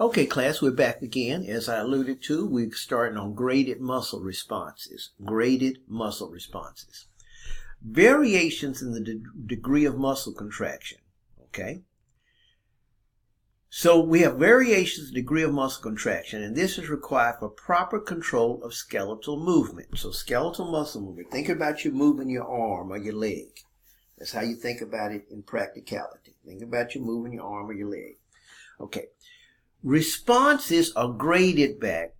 Okay, class, we're back again. As I alluded to, we're starting on graded muscle responses. Graded muscle responses. Variations in the degree of muscle contraction. Okay? So we have variations in the degree of muscle contraction, and this is required for proper control of skeletal movement. So skeletal muscle movement. Think about you moving your arm or your leg. That's how you think about it in practicality. Think about you moving your arm or your leg. Okay. Responses are graded back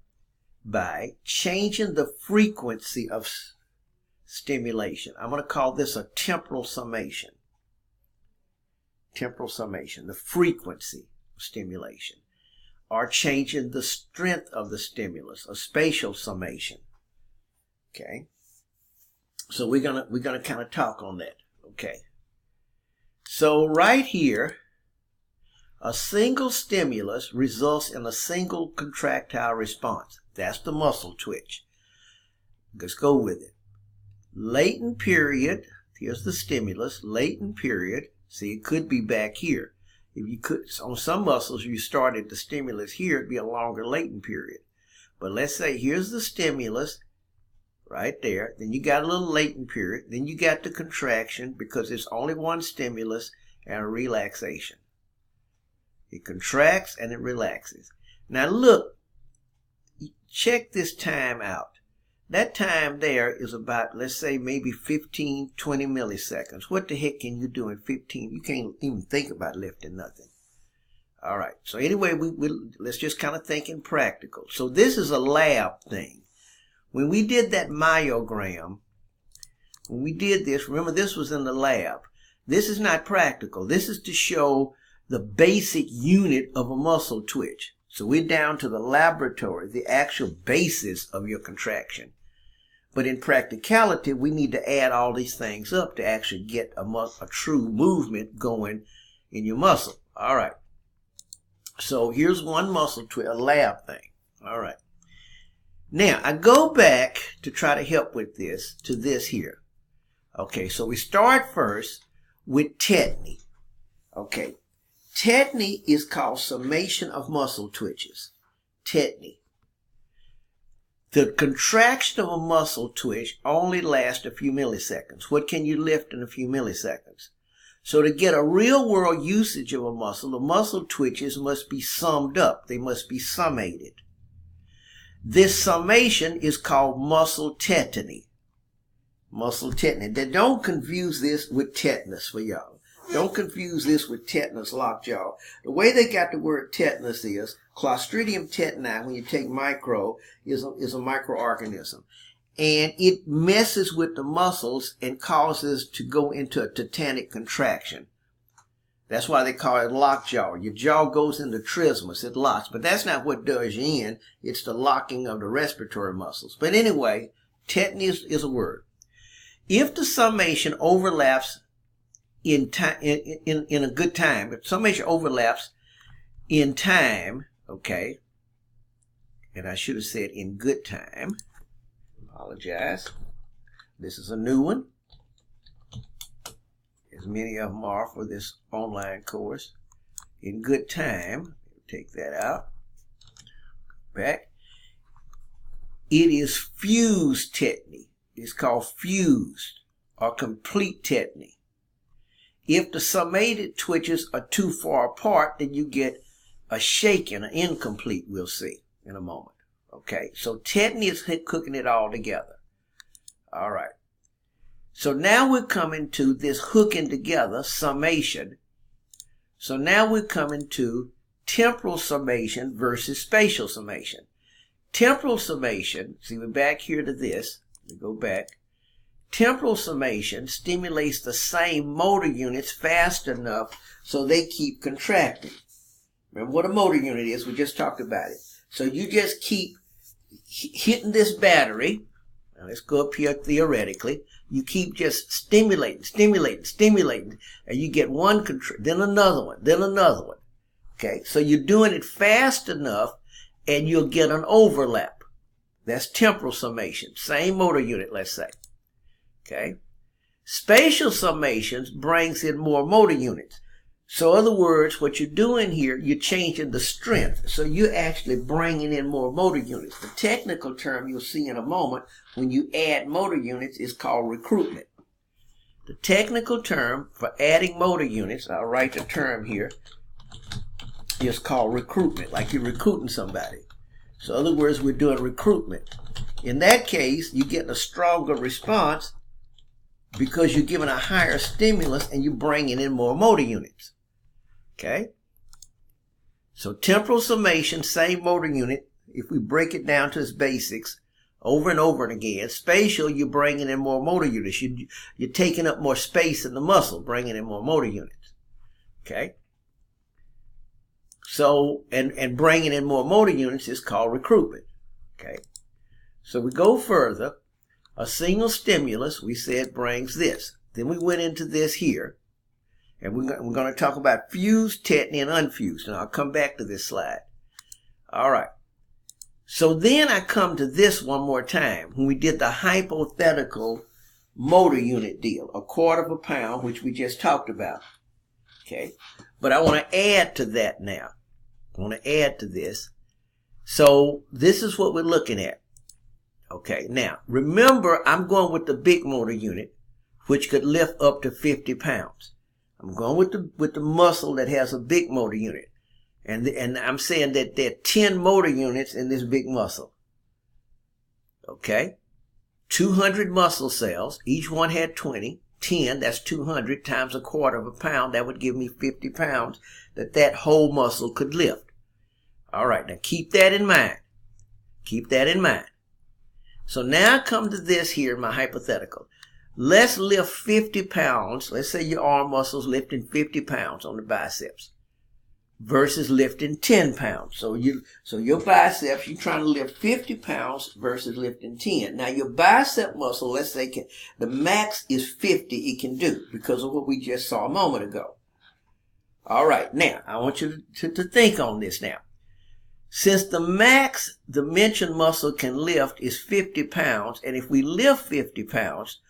by changing the frequency of stimulation. I'm going to call this a temporal summation. Temporal summation, the frequency of stimulation. Or changing the strength of the stimulus, a spatial summation. Okay? So we're gonna kind of talk on that. Okay. So right here, a single stimulus results in a single contractile response. That's the muscle twitch. Let's go with it. Latent period, here's the stimulus, latent period. See, it could be back here. If you could, on some muscles, you started the stimulus here, it'd be a longer latent period. But let's say here's the stimulus right there. Then you got a little latent period. Then you got the contraction because it's only one stimulus and a relaxation. It contracts and it relaxes. Now look, check this time out. That time there is about, let's say, maybe 15, 20 milliseconds. What the heck can you do in 15? You can't even think about lifting nothing. All right. So anyway, let's just kind of think in practical. So this is a lab thing. When we did that myogram, when we did this, remember this was in the lab. This is not practical. This is to show the basic unit of a muscle twitch. So we're down to the laboratory, the actual basis of your contraction. But in practicality, we need to add all these things up to actually get a true movement going in your muscle. All right. So here's one muscle twitch, a lab thing. All right. Now, I go back to try to help with this, to this here. Okay, so we start first with tetany. Okay. Tetany is called summation of muscle twitches. Tetany. The contraction of a muscle twitch only lasts a few milliseconds. What can you lift in a few milliseconds? So to get a real world usage of a muscle, the muscle twitches must be summed up. They must be summated. This summation is called muscle tetany. Muscle tetany. Then don't confuse this with tetanus for y'all. Don't confuse this with tetanus lockjaw. The way they got the word tetanus is Clostridium tetani, when you take micro, is a microorganism. And it messes with the muscles and causes to go into a tetanic contraction. That's why they call it lockjaw. Your jaw goes into trismus, it locks. But that's not what does you in. It's the locking of the respiratory muscles. But anyway, tetany is a word. If the summation overlaps in a good time, if summation overlaps in time, okay, and I should have said in good time, apologize, this is a new one, as many of them are for this online course. In good time, take that out, back, it is fused tetany. It's called fused or complete tetany. If the summated twitches are too far apart, then you get a shaken, an incomplete, we'll see in a moment. Okay, so tetany is cooking it all together. All right. So now we're coming to this hooking together, summation. So now we're coming to temporal summation versus spatial summation. Temporal summation, see we're back here to this. We go back. Temporal summation stimulates the same motor units fast enough so they keep contracting. Remember what a motor unit is? We just talked about it. So you just keep hitting this battery. Now let's go up here theoretically. You keep just stimulating, and you get one, then another one, then another one. Okay, so you're doing it fast enough and you'll get an overlap. That's temporal summation. Same motor unit, let's say. Okay. Spatial summations brings in more motor units. So in other words, what you're doing here, you're changing the strength. So you're actually bringing in more motor units. The technical term you'll see in a moment when you add motor units is called recruitment. The technical term for adding motor units, I'll write the term here, is called recruitment, like you're recruiting somebody. So in other words, we're doing recruitment. In that case, you're getting a stronger response because you're giving a higher stimulus and you're bringing in more motor units. Okay? So temporal summation, same motor unit. If we break it down to its basics over and over and again. Spatial, you're bringing in more motor units. You're taking up more space in the muscle, bringing in more motor units. Okay? So, and bringing in more motor units is called recruitment. Okay? So we go further. A single stimulus, we said, brings this. Then we went into this here. And we're going to talk about fused, tetany, and unfused. And I'll come back to this slide. All right. So then I come to this one more time. When we did the hypothetical motor unit deal. 1/4 pound, which we just talked about. Okay. But I want to add to that now. I want to add to this. So this is what we're looking at. Okay. Now, remember, I'm going with the big motor unit, which could lift up to 50 pounds. I'm going with the muscle that has a big motor unit. And I'm saying that there are 10 motor units in this big muscle. Okay? 200 muscle cells. Each one had 20. 10, that's 200 times 1/4 pound. That would give me 50 pounds that whole muscle could lift. All right, now keep that in mind. Keep that in mind. So now I come to this here, my hypothetical. Let's lift 50 pounds. Let's say your arm muscle's lifting 50 pounds on the biceps versus lifting 10 pounds. So your biceps, you're trying to lift 50 pounds versus lifting 10. Now your bicep muscle, let's say the max is 50 it can do because of what we just saw a moment ago. All right, now I want you to think on this now. Since the max the mentioned muscle can lift is 50 pounds, and if we lift 50 pounds,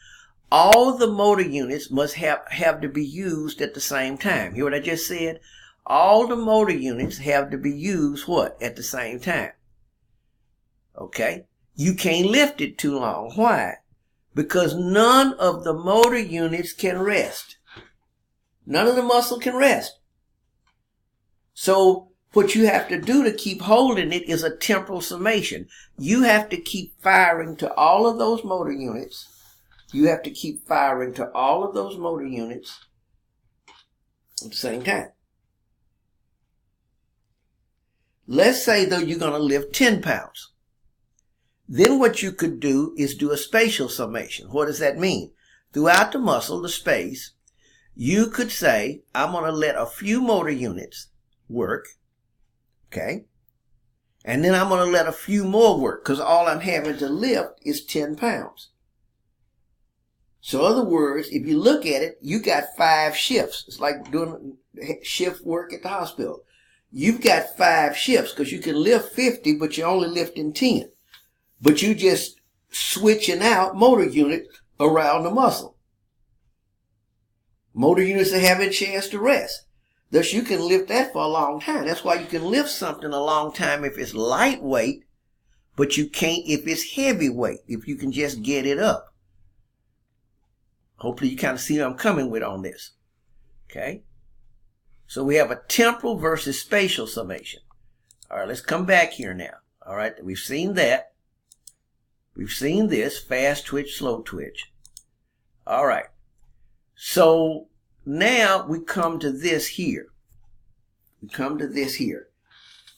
all the motor units must have to be used at the same time. Hear what I just said? All the motor units have to be used what? At the same time. Okay? You can't lift it too long. Why? Because none of the motor units can rest. None of the muscle can rest. So what you have to do to keep holding it is a temporal summation. You have to keep firing to all of those motor units. You have to keep firing to all of those motor units at the same time. Let's say, though, you're going to lift 10 pounds. Then what you could do is do a spatial summation. What does that mean? Throughout the muscle, the space, you could say, I'm going to let a few motor units work. Okay? And then I'm going to let a few more work because all I'm having to lift is 10 pounds. So in other words, if you look at it, you got 5 shifts. It's like doing shift work at the hospital. You've got 5 shifts because you can lift 50, but you're only lifting 10. But you just switching out motor units around the muscle. Motor units that have a chance to rest. Thus, you can lift that for a long time. That's why you can lift something a long time if it's lightweight, but you can't if it's heavyweight, if you can just get it up. Hopefully you kind of see what I'm coming with on this. Okay? So we have a temporal versus spatial summation. All right, let's come back here now. All right, we've seen that. We've seen this, fast twitch, slow twitch. All right. So now we come to this here. We come to this here.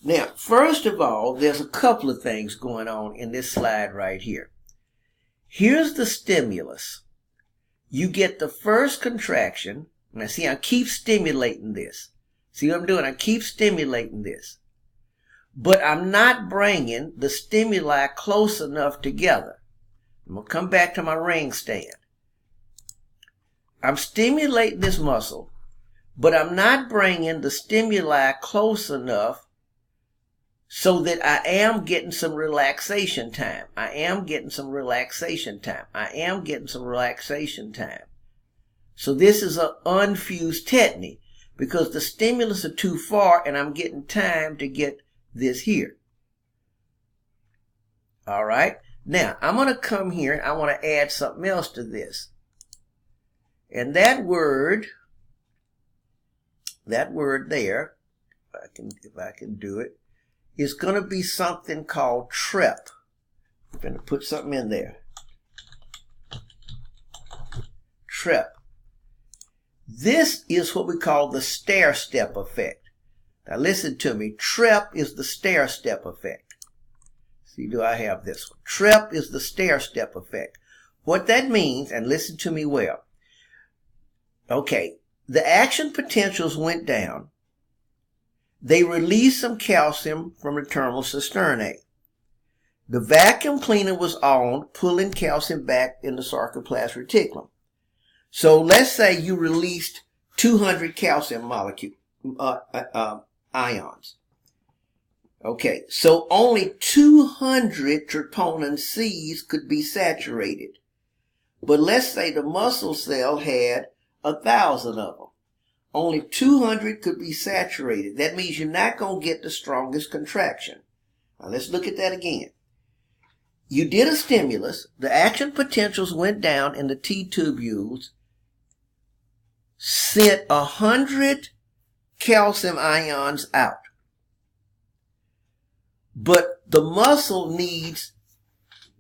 Now, first of all, there's a couple of things going on in this slide right here. Here's the stimulus. You get the first contraction. Now see, I keep stimulating this. See what I'm doing? I keep stimulating this. But I'm not bringing the stimuli close enough together. I'm going to come back to my ring stand. I'm stimulating this muscle, but I'm not bringing the stimuli close enough so that I am getting some relaxation time. I am getting some relaxation time. I am getting some relaxation time. So this is an unfused tetany. because the stimulus are too far and I'm getting time to get this here. All right. Now, I'm going to come here and I want to add something else to this. And that word there, if I can do it, is going to be something called trep. I'm going to put something in there. Trep. This is what we call the stair-step effect. Now listen to me. Trep is the stair-step effect. See, do I have this one? Trep is the stair-step effect. What that means, and listen to me well. Okay, the action potentials went down. They released some calcium from the terminal cisternae. The vacuum cleaner was on, pulling calcium back in the sarcoplasmic reticulum. So let's say you released 200 calcium ions. Okay, so only 200 troponin Cs could be saturated. But let's say the muscle cell had 1,000 of them. Only 200 could be saturated. That means you're not going to get the strongest contraction. Now let's look at that again. You did a stimulus. The action potentials went down and the T tubules sent 100 calcium ions out. But the muscle needs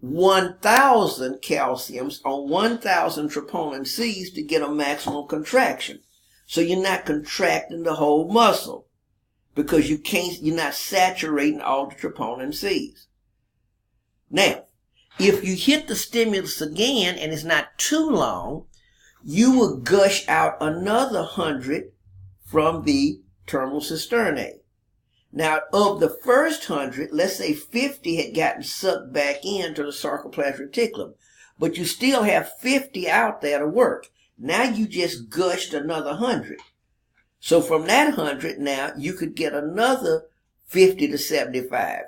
1,000 calciums on 1,000 troponin Cs to get a maximum contraction. So you're not contracting the whole muscle because you're not saturating all the troponin Cs. Now, if you hit the stimulus again and it's not too long, you will gush out another 100 from the terminal cisternae. Now, of the first 100, let's say 50 had gotten sucked back into the sarcoplasmic reticulum, but you still have 50 out there to work. Now you just gushed another 100. So from that 100 now, you could get another 50 to 75.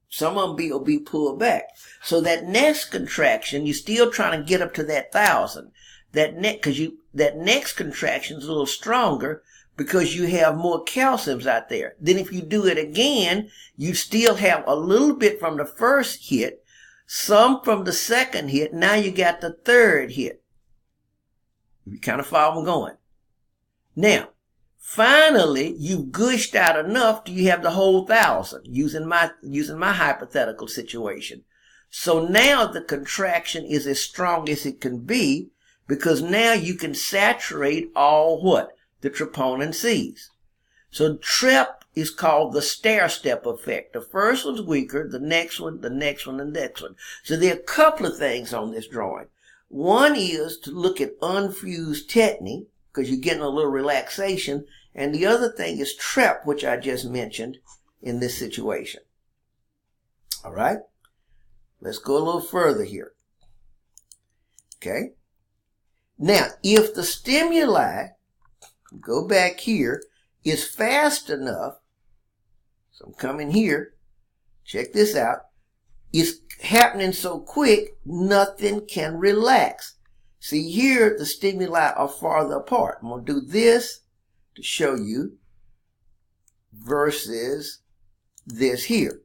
Some of them will be pulled back. So that next contraction, you're still trying to get up to that 1,000. That next contraction is a little stronger because you have more calciums out there. Then if you do it again, you still have a little bit from the first hit, some from the second hit. Now you got the third hit. You kind of follow me going. Now, finally, you've gushed out enough till you have the whole 1,000, using my hypothetical situation. So now the contraction is as strong as it can be because now you can saturate all what? The troponin Cs. So trep is called the stair-step effect. The first one's weaker, the next one, the next one, the next one. So there are a couple of things on this drawing. One is to look at unfused tetany, because you're getting a little relaxation. And the other thing is trep, which I just mentioned in this situation. All right? Let's go a little further here. Okay? Now, if the stimuli, go back here, is fast enough, so I'm coming here, check this out, it's happening so quick, nothing can relax. See here, the stimuli are farther apart. I'm going to do this to show you versus this here.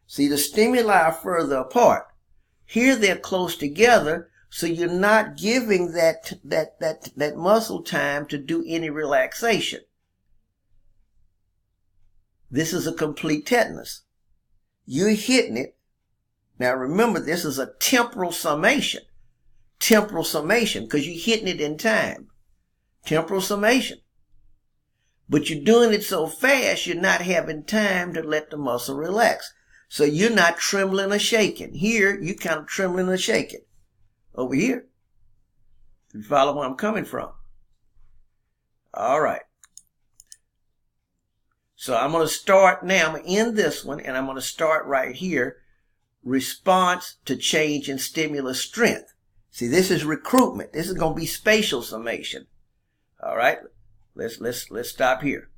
See, the stimuli are further apart. Here they're close together, so you're not giving that muscle time to do any relaxation. This is a complete tetanus. You're hitting it. Now remember, this is a temporal summation. Temporal summation, because you're hitting it in time. Temporal summation. But you're doing it so fast, you're not having time to let the muscle relax. So you're not trembling or shaking. Here, you're kind of trembling or shaking. Over here. You follow where I'm coming from? All right. So I'm going to start now. I'm going to end this one, and I'm going to start right here. Response to change in stimulus strength. See, this is recruitment. This is going to be spatial summation. All right. Let's stop here.